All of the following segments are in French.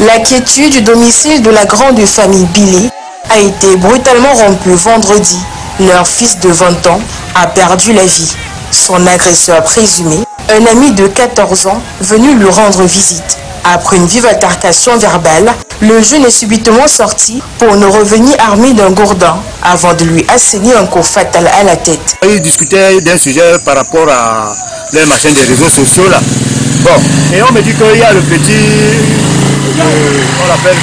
La quiétude du domicile de la grande famille Billy a été brutalement rompue vendredi. Leur fils de 20 ans a perdu la vie. Son agresseur présumé, un ami de 14 ans, venu lui rendre visite. Après une vive altercation verbale, le jeune est subitement sorti pour ne revenir armé d'un gourdin avant de lui asséner un coup fatal à la tête. Ils discutaient d'un sujet par rapport à les machins des réseaux sociaux là. Bon, et on me dit qu'il y a le petit, on l'appelle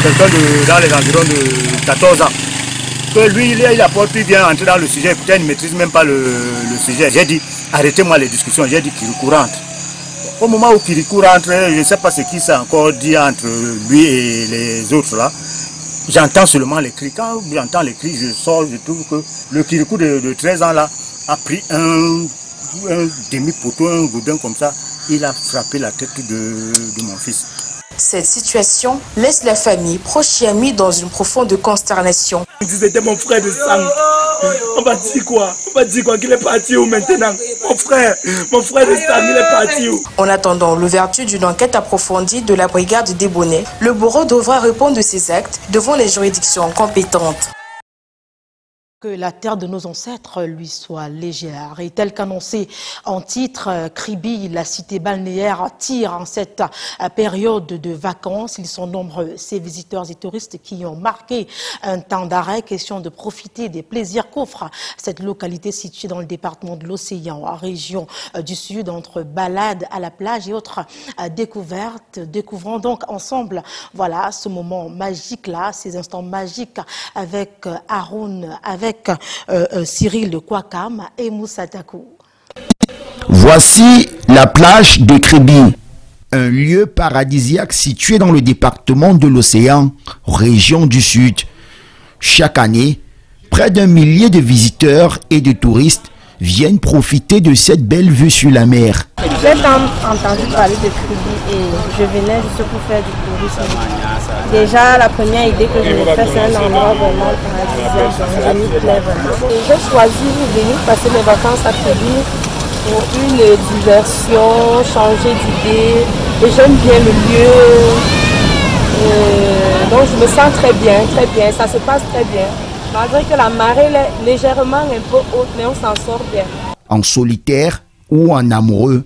quelqu'un dans les environs de 14 ans. Que lui, il a pas pu bien entrer dans le sujet, peut-être il ne maîtrise même pas le sujet. J'ai dit, arrêtez-moi les discussions, j'ai dit qu'il rentre. Au moment où Kirikou rentre, je ne sais pas ce qui s'est encore dit entre lui et les autres là. J'entends seulement les cris. Quand j'entends les cris, je sors, je trouve que le Kirikou de 13 ans là a pris un demi-poteau, un gourdin comme ça. Il a frappé la tête de mon fils. Cette situation laisse la famille proche et amie dans une profonde consternation. C'était mon frère de sang. On va dire quoi? On va dire quoi? Qu'il est parti où maintenant? Mon frère de sang, il est parti où? En attendant l'ouverture d'une enquête approfondie de la brigade des Bonnets, le bourreau devra répondre de ses actes devant les juridictions compétentes. Que la terre de nos ancêtres lui soit légère. Et tel qu'annoncé en titre, Kribi, la cité balnéaire, tire en cette période de vacances. Ils sont nombreux, ces visiteurs et touristes qui ont marqué un temps d'arrêt. Question de profiter des plaisirs qu'offre cette localité située dans le département de l'Océan, en région du Sud, entre balades à la plage et autres découvertes. Découvrons donc ensemble, voilà, ce moment magique-là, ces instants magiques avec Haroun, avec Cyril de Kwakam et Moussa Takou. Voici la plage de Kribi, un lieu paradisiaque situé dans le département de l'Océan, région du Sud. Chaque année, près d'1 millier de visiteurs et de touristes viennent profiter de cette belle vue sur la mer. J'ai entendu parler de Kribi et je venais juste pour faire du tourisme. Déjà, la première idée que je me fais, c'est un endroit vraiment paradisiaque, je m'y plais vraiment. J'ai choisi de venir passer mes vacances à Kribi pour une diversion, changer d'idée. Et j'aime bien le lieu. Donc je me sens très bien, ça se passe très bien. Malgré que la marée est légèrement un peu haute, mais on s'en sort bien. En solitaire ou en amoureux,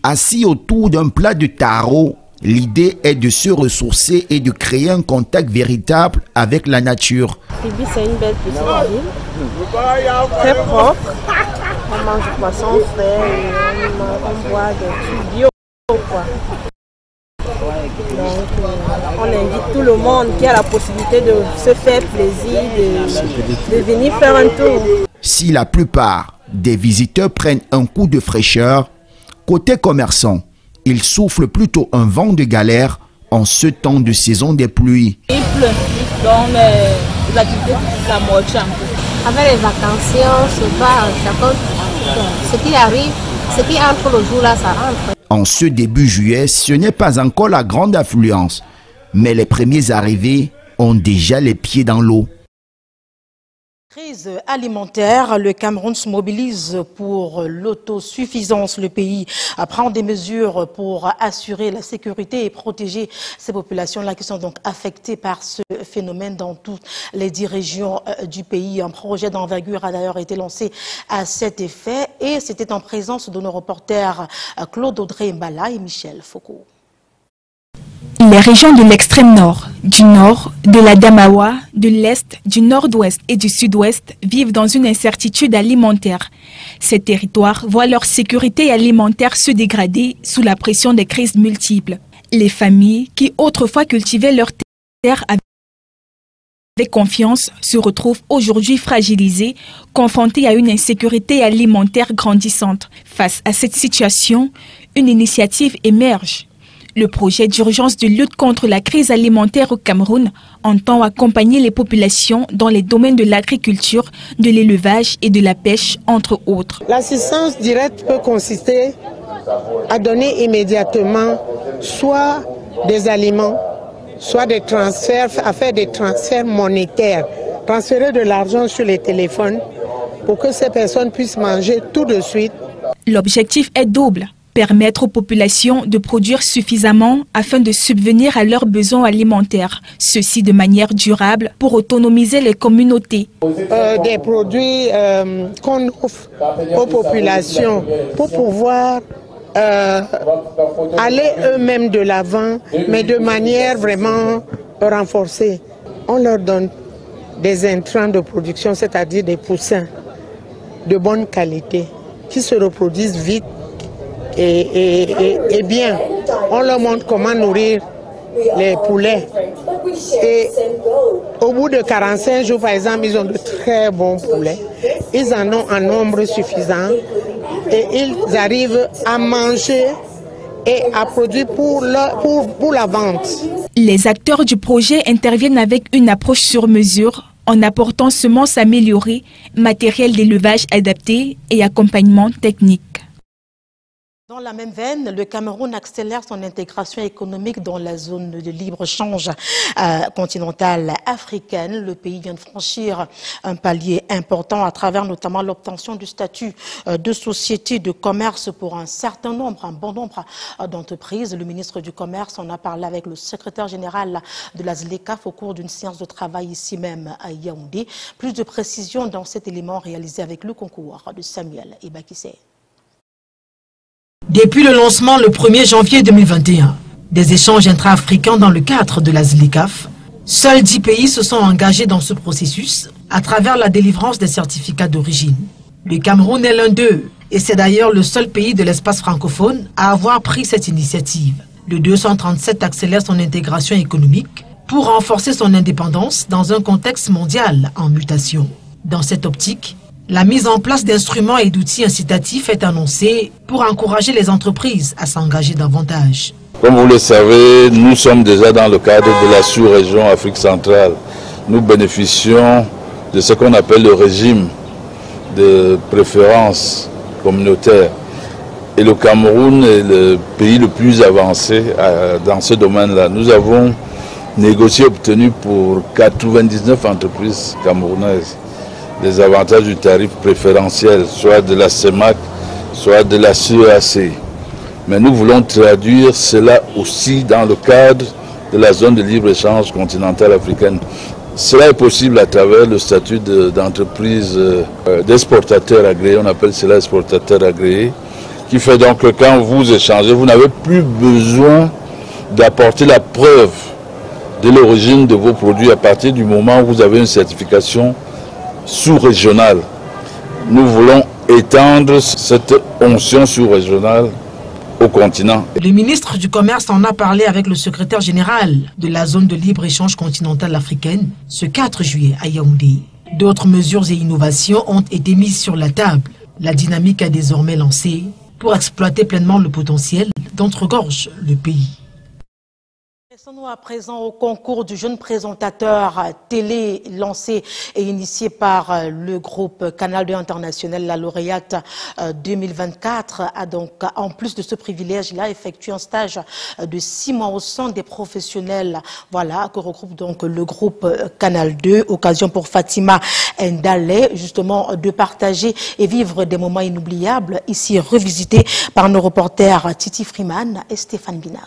assis autour d'un plat de taro, l'idée est de se ressourcer et de créer un contact véritable avec la nature. Kribi, c'est une belle petite ville, très propre. On mange du poisson frais, on boit des trucs bio, quoi. Donc, on invite tout le monde qui a la possibilité de se faire plaisir, de venir faire un tour. Si la plupart des visiteurs prennent un coup de fraîcheur, côté commerçant, il souffle plutôt un vent de galère en ce temps de saison des pluies. Il pleut, donc les activités s'amortissent un peu. Avec les vacanciers, on se bat, chacun, ce qui arrive, ce qui entre le jour là, ça rentre. En ce début juillet, ce n'est pas encore la grande affluence, mais les premiers arrivés ont déjà les pieds dans l'eau. Crise alimentaire, le Cameroun se mobilise pour l'autosuffisance. Le pays prend des mesures pour assurer la sécurité et protéger ces populations-là qui sont donc affectées par ce phénomène dans toutes les 10 régions du pays. Un projet d'envergure a d'ailleurs été lancé à cet effet et c'était en présence de nos reporters Claude Audrey Mbala et Michel Foucault. Les régions de l'extrême nord, du nord, de la Damawa, de l'est, du nord-ouest et du sud-ouest vivent dans une incertitude alimentaire. Ces territoires voient leur sécurité alimentaire se dégrader sous la pression des crises multiples. Les familles qui autrefois cultivaient leurs terres avec confiance se retrouvent aujourd'hui fragilisées, confrontées à une insécurité alimentaire grandissante. Face à cette situation, une initiative émerge. Le projet d'urgence de lutte contre la crise alimentaire au Cameroun entend accompagner les populations dans les domaines de l'agriculture, de l'élevage et de la pêche, entre autres. L'assistance directe peut consister à donner immédiatement soit des aliments, soit des transferts, à faire des transferts monétaires, transférer de l'argent sur les téléphones pour que ces personnes puissent manger tout de suite. L'objectif est double. Permettre aux populations de produire suffisamment afin de subvenir à leurs besoins alimentaires, ceci de manière durable pour autonomiser les communautés. Des produits qu'on offre aux populations pour pouvoir aller eux-mêmes de l'avant, mais de manière vraiment renforcée. On leur donne des intrants de production, c'est-à-dire des poussins de bonne qualité qui se reproduisent vite et bien. On leur montre comment nourrir les poulets. Et au bout de 45 jours, par exemple, ils ont de très bons poulets. Ils en ont un nombre suffisant et ils arrivent à manger et à produire pour la vente. Les acteurs du projet interviennent avec une approche sur mesure en apportant semences améliorées, matériel d'élevage adapté et accompagnement technique. Dans la même veine, le Cameroun accélère son intégration économique dans la zone de libre-échange continentale africaine. Le pays vient de franchir un palier important à travers notamment l'obtention du statut de société de commerce pour un bon nombre d'entreprises. Le ministre du Commerce en a parlé avec le secrétaire général de la ZLECAf au cours d'une séance de travail ici même à Yaoundé. Plus de précisions dans cet élément réalisé avec le concours de Samuel Ebakissé. Depuis le lancement le 1er janvier 2021 des échanges intra-africains dans le cadre de la ZLECAf, seuls 10 pays se sont engagés dans ce processus à travers la délivrance des certificats d'origine. Le Cameroun est l'un d'eux et c'est d'ailleurs le seul pays de l'espace francophone à avoir pris cette initiative. Le 237 accélère son intégration économique pour renforcer son indépendance dans un contexte mondial en mutation. Dans cette optique, la mise en place d'instruments et d'outils incitatifs est annoncée pour encourager les entreprises à s'engager davantage. Comme vous le savez, nous sommes déjà dans le cadre de la sous-région Afrique centrale. Nous bénéficions de ce qu'on appelle le régime de préférence communautaire. Et le Cameroun est le pays le plus avancé dans ce domaine-là. Nous avons négocié et obtenu pour 99 entreprises camerounaises des avantages du tarif préférentiel, soit de la CEMAC, soit de la CEAC. Mais nous voulons traduire cela aussi dans le cadre de la zone de libre-échange continentale africaine. Cela est possible à travers le statut d'entreprise d'exportateur agréé, on appelle cela exportateur agréé, qui fait donc que quand vous échangez, vous n'avez plus besoin d'apporter la preuve de l'origine de vos produits à partir du moment où vous avez une certification sous-régionale. Nous voulons étendre cette onction sous-régionale au continent. Le ministre du Commerce en a parlé avec le secrétaire général de la zone de libre-échange continentale africaine ce 4 juillet à Yaoundé. D'autres mesures et innovations ont été mises sur la table. La dynamique est désormais lancée pour exploiter pleinement le potentiel dont regorge le pays. Passons-nous à présent au concours du jeune présentateur télé lancé et initié par le groupe Canal 2 International. La lauréate 2024 a donc, en plus de ce privilège, il a effectué un stage de 6 mois au sein des professionnels. Voilà, que regroupe donc le groupe Canal 2. Occasion pour Fatima Ndale, justement, de partager et vivre des moments inoubliables, ici revisités par nos reporters Titi Freeman et Stéphane Binac.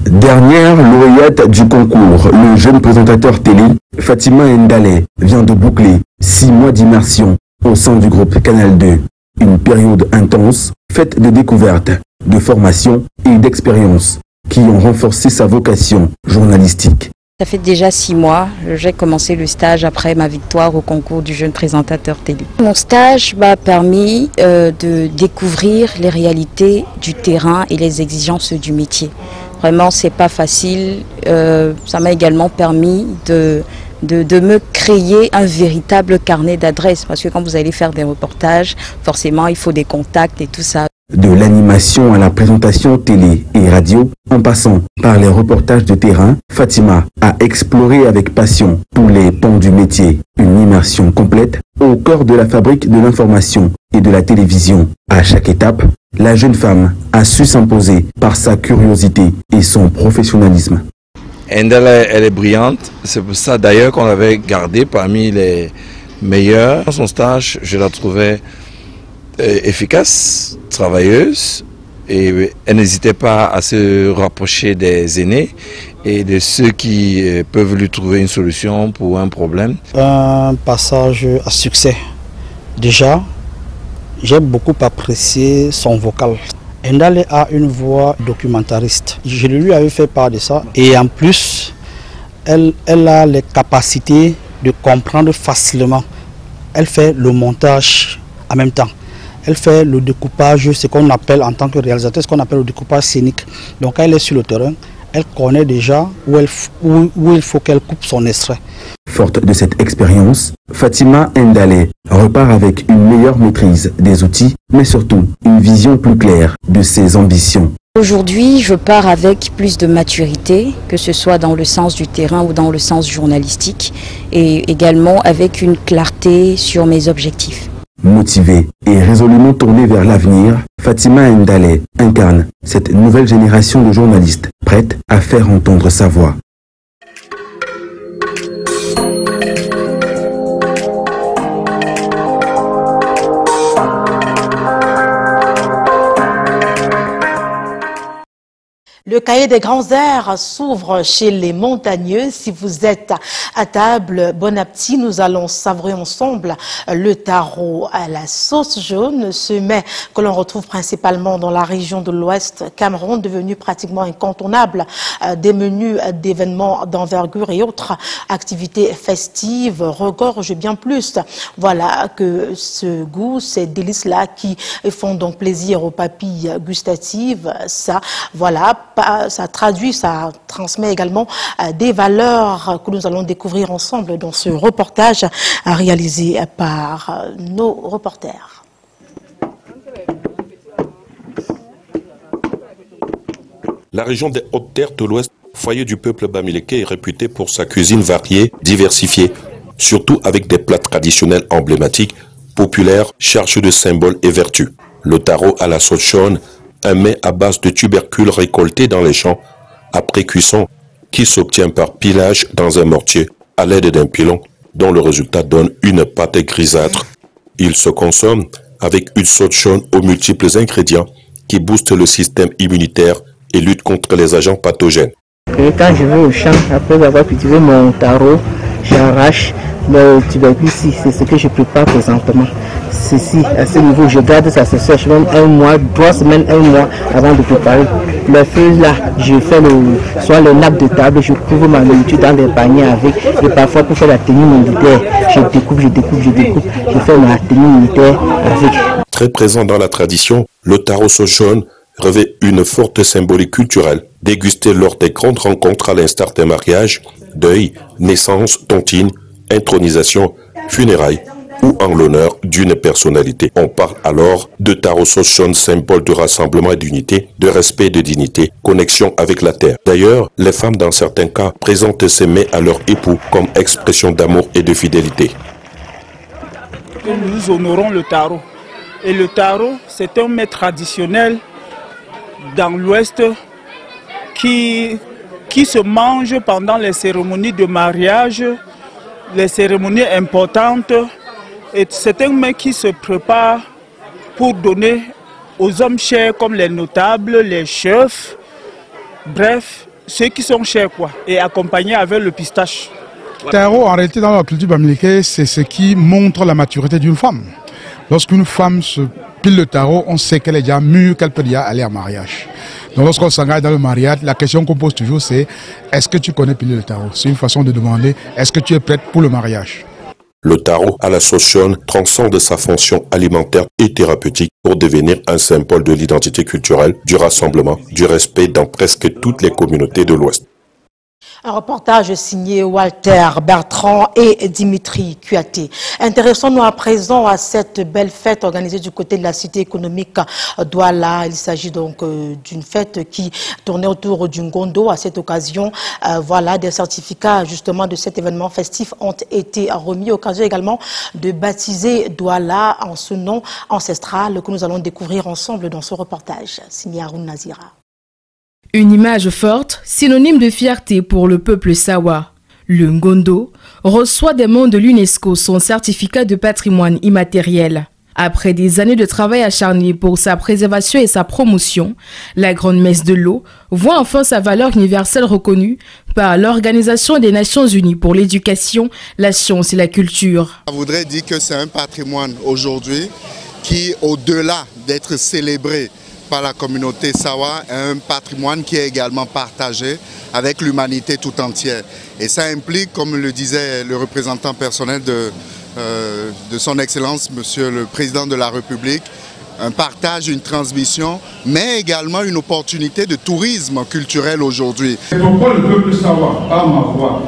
Dernière lauréate du concours, le jeune présentateur télé, Fatima Ndale, vient de boucler 6 mois d'immersion au sein du groupe Canal 2. Une période intense, faite de découvertes, de formations et d'expériences qui ont renforcé sa vocation journalistique. Ça fait déjà 6 mois, j'ai commencé le stage après ma victoire au concours du jeune présentateur télé. Mon stage m'a permis de découvrir les réalités du terrain et les exigences du métier. Vraiment, c'est pas facile. Ça m'a également permis de me créer un véritable carnet d'adresses. Parce que quand vous allez faire des reportages, forcément, il faut des contacts et tout ça. De l'animation à la présentation télé et radio, en passant par les reportages de terrain, Fatima a exploré avec passion tous les pans du métier. Une immersion complète au cœur de la fabrique de l'information et de la télévision. À chaque étape, la jeune femme a su s'imposer par sa curiosité et son professionnalisme. Ndale, elle est brillante. C'est pour ça d'ailleurs qu'on l'avait gardée parmi les meilleurs. Dans son stage, je la trouvais efficace, travailleuse, et elle n'hésitait pas à se rapprocher des aînés et de ceux qui peuvent lui trouver une solution pour un problème. Un passage à succès. Déjà, j'ai beaucoup apprécié son vocal. Ndale a une voix documentariste. Je lui avais fait part de ça. Et en plus, elle a les capacités de comprendre facilement. Elle fait le montage en même temps. Elle fait le découpage, ce qu'on appelle en tant que réalisateur, ce qu'on appelle le découpage scénique. Donc quand elle est sur le terrain, elle connaît déjà où il faut qu'elle coupe son extrait. Forte de cette expérience, Fatima Ndale repart avec une meilleure maîtrise des outils, mais surtout une vision plus claire de ses ambitions. Aujourd'hui, je pars avec plus de maturité, que ce soit dans le sens du terrain ou dans le sens journalistique, et également avec une clarté sur mes objectifs. Motivée et résolument tournée vers l'avenir, Fatima Ndale incarne cette nouvelle génération de journalistes prête à faire entendre sa voix. Le cahier des grands airs s'ouvre chez les montagneux. Si vous êtes à table, bon appétit. Nous allons savourer ensemble le taro à la sauce jaune, ce mets que l'on retrouve principalement dans la région de l'Ouest Cameroun, devenu pratiquement incontournable des menus d'événements d'envergure et autres activités festives regorge bien plus. Voilà que ce goût, ces délices-là qui font donc plaisir aux papilles gustatives, ça, voilà, ça traduit, ça transmet également des valeurs que nous allons découvrir ensemble dans ce reportage réalisé par nos reporters. La région des Hautes-Terres de l'Ouest, foyer du peuple bamileke, est réputée pour sa cuisine variée, diversifiée, surtout avec des plats traditionnels emblématiques, populaires, chargés de symboles et vertus. Le taro à la sauce jaune, un mets à base de tubercules récoltés dans les champs, après cuisson, qui s'obtient par pilage dans un mortier à l'aide d'un pilon, dont le résultat donne une pâte grisâtre. Il se consomme avec une sauce jaune aux multiples ingrédients qui boostent le système immunitaire et luttent contre les agents pathogènes. Et quand je vais au champ, après avoir cultivé mon taro, j'arrache le tubercule ici, c'est ce que je prépare présentement. Ceci, à ce niveau, je garde ça se sèche même un mois, 3 semaines, un mois avant de préparer. Le feu là, je fais soit les nappes de table, je couvre ma nourriture dans des paniers avec, et parfois pour faire la tenue militaire, je découpe, je fais ma tenue militaire avec. Très présent dans la tradition, le taro sauce jaune revêt une forte symbolique culturelle, dégustée lors des grandes rencontres à l'instar des mariages, deuil, naissance, tontine, intronisation, funérailles ou en l'honneur d'une personnalité. On parle alors de taro sauce jaune, symbole de rassemblement et d'unité, de respect et de dignité, connexion avec la terre. D'ailleurs, les femmes dans certains cas présentent ces mets à leur époux comme expression d'amour et de fidélité. Nous honorons le taro. Et le taro, c'est un mets traditionnel dans l'Ouest qui se mange pendant les cérémonies de mariage, les cérémonies importantes. Et c'est un mets qui se prépare pour donner aux hommes chers comme les notables, les chefs, bref, ceux qui sont chers quoi, et accompagnés avec le pistache. Le taro, en réalité, dans la culture bamileke, c'est ce qui montre la maturité d'une femme. Lorsqu'une femme se pile le taro, on sait qu'elle est déjà mûre, qu'elle peut déjà aller en mariage. Donc lorsqu'on s'engage dans le mariage, la question qu'on pose toujours c'est est-ce que tu connais piler le taro? C'est une façon de demander est-ce que tu es prête pour le mariage? Le taro à la sauce jaune transcende sa fonction alimentaire et thérapeutique pour devenir un symbole de l'identité culturelle, du rassemblement, du respect dans presque toutes les communautés de l'Ouest. Un reportage signé Walter Bertrand et Dimitri Kuaté. Intéressons-nous à présent à cette belle fête organisée du côté de la cité économique Douala. Il s'agit donc d'une fête qui tournait autour du Ngondo. À cette occasion, voilà, des certificats justement de cet événement festif ont été remis. Occasion également de baptiser Douala en ce nom ancestral que nous allons découvrir ensemble dans ce reportage. Signé Haroun Nazira. Une image forte, synonyme de fierté pour le peuple Sawa. Le Ngondo reçoit des membres de l'UNESCO son certificat de patrimoine immatériel. Après des années de travail acharné pour sa préservation et sa promotion, la Grande Messe de l'eau voit enfin sa valeur universelle reconnue par l'Organisation des Nations Unies pour l'éducation, la science et la culture. Je voudrais dire que c'est un patrimoine aujourd'hui qui, au-delà d'être célébré par la communauté Sawa, est un patrimoine qui est également partagé avec l'humanité tout entière. Et ça implique, comme le disait le représentant personnel de son Excellence, Monsieur le Président de la République, un partage, une transmission, mais également une opportunité de tourisme culturel aujourd'hui. C'est pourquoi le peuple Sawa, par ma voix,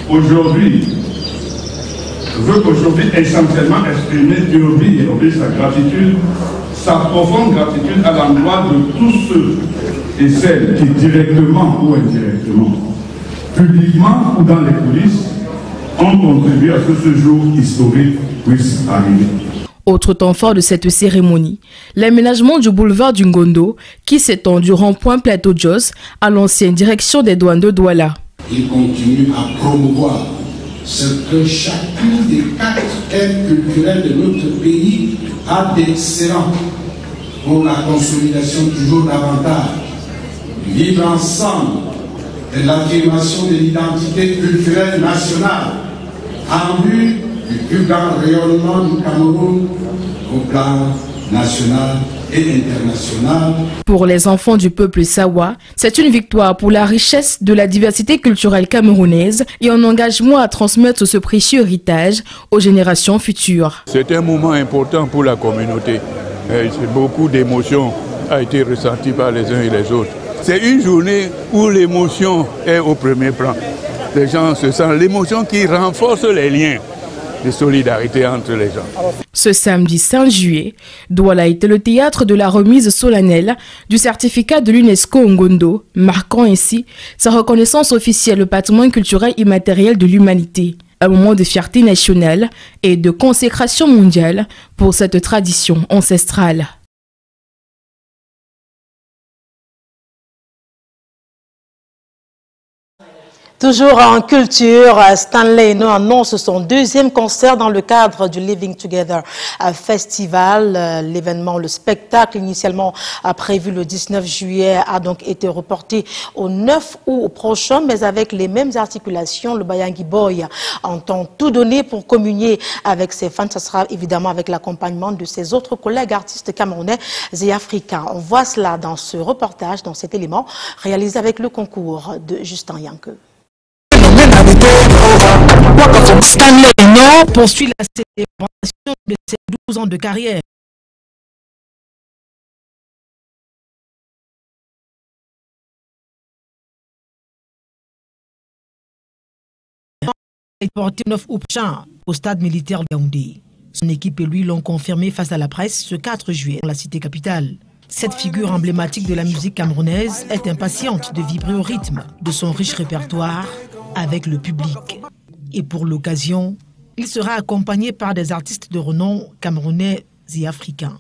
aujourd'hui, veut aujourd'hui essentiellement exprimer sa gratitude, sa profonde gratitude à l'endroit de tous ceux et celles qui, directement ou indirectement, publiquement ou dans les coulisses, ont contribué à ce que ce jour historique puisse arriver. Autre temps fort de cette cérémonie, l'aménagement du boulevard du Ngondo qui s'étend du rond-point Plateau Jos à l'ancienne direction des douanes de Douala. Il continue à promouvoir ce que chacune des 4 aires culturelles de notre pays a d'excellent pour la consolidation toujours davantage du vivre ensemble et l'affirmation de l'identité culturelle nationale en vue du plus grand rayonnement du Cameroun au plan national et international. Pour les enfants du peuple Sawa, c'est une victoire pour la richesse de la diversité culturelle camerounaise et un engagement à transmettre ce précieux héritage aux générations futures. C'est un moment important pour la communauté. Beaucoup d'émotions ont été ressenties par les uns et les autres. C'est une journée où l'émotion est au premier plan. Les gens se sentent l'émotion qui renforce les liens de solidarité entre les gens. Ce samedi 5 juillet, Douala était le théâtre de la remise solennelle du certificat de l'UNESCO Ngondo, marquant ainsi sa reconnaissance officielle au patrimoine culturel immatériel de l'humanité. Un moment de fierté nationale et de consécration mondiale pour cette tradition ancestrale. Toujours en culture, Stanley Eno annonce son 2e concert dans le cadre du Living Together Festival. L'événement, le spectacle initialement prévu le 19 juillet a donc été reporté au 9 août prochain, mais avec les mêmes articulations. Le Bayangi Boy entend tout donner pour communier avec ses fans. Ce sera évidemment avec l'accompagnement de ses autres collègues artistes camerounais et africains. On voit cela dans ce reportage, dans cet élément réalisé avec le concours de Justin Yanke. Stanley Eno poursuit la célébration de ses 12 ans de carrière. Il est porté 9 août prochain au stade militaire de Yaoundé. Son équipe et lui l'ont confirmé face à la presse ce 4 juillet dans la cité capitale. Cette figure emblématique de la musique camerounaise est impatiente de vibrer au rythme de son riche répertoire avec le public. Et pour l'occasion, il sera accompagné par des artistes de renom camerounais et africains.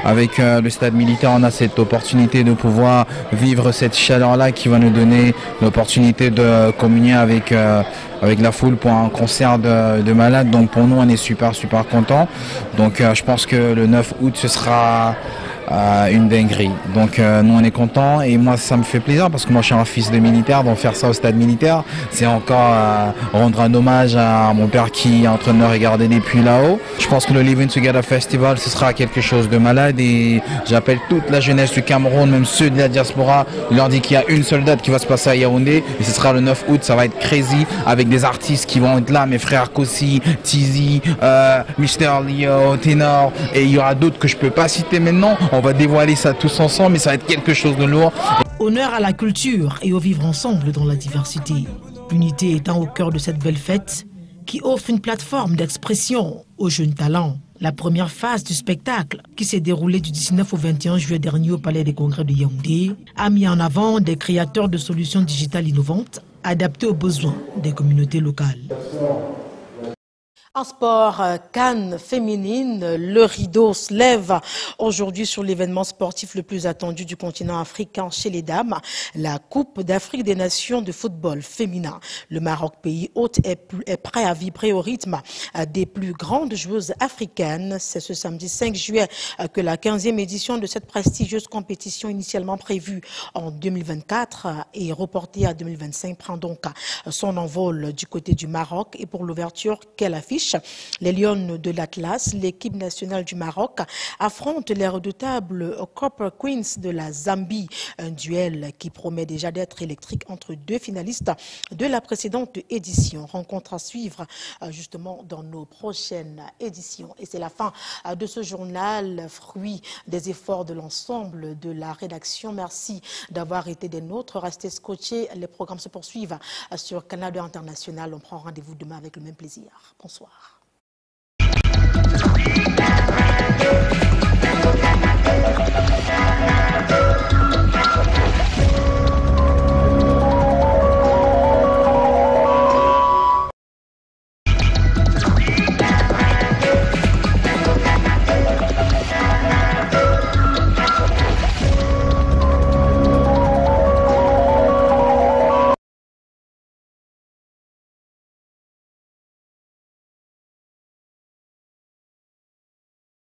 Avec le stade militaire, on a cette opportunité de pouvoir vivre cette chaleur-là qui va nous donner l'opportunité de communier avec la foule pour un concert de malade. Donc pour nous, on est super contents. Donc je pense que le 9 août, ce sera une dinguerie. Donc nous on est contents et moi ça me fait plaisir parce que moi je suis un fils de militaire, donc faire ça au stade militaire c'est encore rendre un hommage à mon père qui est entraîneur et gardien depuis là-haut. Je pense que le Living Together Festival ce sera quelque chose de malade et j'appelle toute la jeunesse du Cameroun, même ceux de la diaspora, je leur dis qu'il y a une seule date qui va se passer à Yaoundé et ce sera le 9 août, ça va être crazy avec des artistes qui vont être là, mes frères Kossi, Tizi, Mister Leo, Ténor et il y aura d'autres que je peux pas citer maintenant. On va dévoiler ça tous ensemble, mais ça va être quelque chose de lourd. Honneur à la culture et au vivre ensemble dans la diversité. L'unité étant au cœur de cette belle fête qui offre une plateforme d'expression aux jeunes talents. La première phase du spectacle, qui s'est déroulée du 19 au 21 juillet dernier au Palais des Congrès de Yaoundé, a mis en avant des créateurs de solutions digitales innovantes adaptées aux besoins des communautés locales. En sport, CAN féminine, le rideau se lève aujourd'hui sur l'événement sportif le plus attendu du continent africain chez les dames, la Coupe d'Afrique des Nations de football féminin. Le Maroc, pays hôte, est prêt à vibrer au rythme des plus grandes joueuses africaines. C'est ce samedi 5 juillet que la 15e édition de cette prestigieuse compétition initialement prévue en 2024 et reportée à 2025 prend donc son envol du côté du Maroc. Et pour l'ouverture qu'elle affiche, les Lionnes de l'Atlas, l'équipe nationale du Maroc, affrontent les redoutables Copper Queens de la Zambie. Un duel qui promet déjà d'être électrique entre deux finalistes de la précédente édition. Rencontre à suivre justement dans nos prochaines éditions. Et c'est la fin de ce journal, fruit des efforts de l'ensemble de la rédaction. Merci d'avoir été des nôtres. Restez scotchés. Les programmes se poursuivent sur Canal 2 International. On prend rendez-vous demain avec le même plaisir. Bonsoir.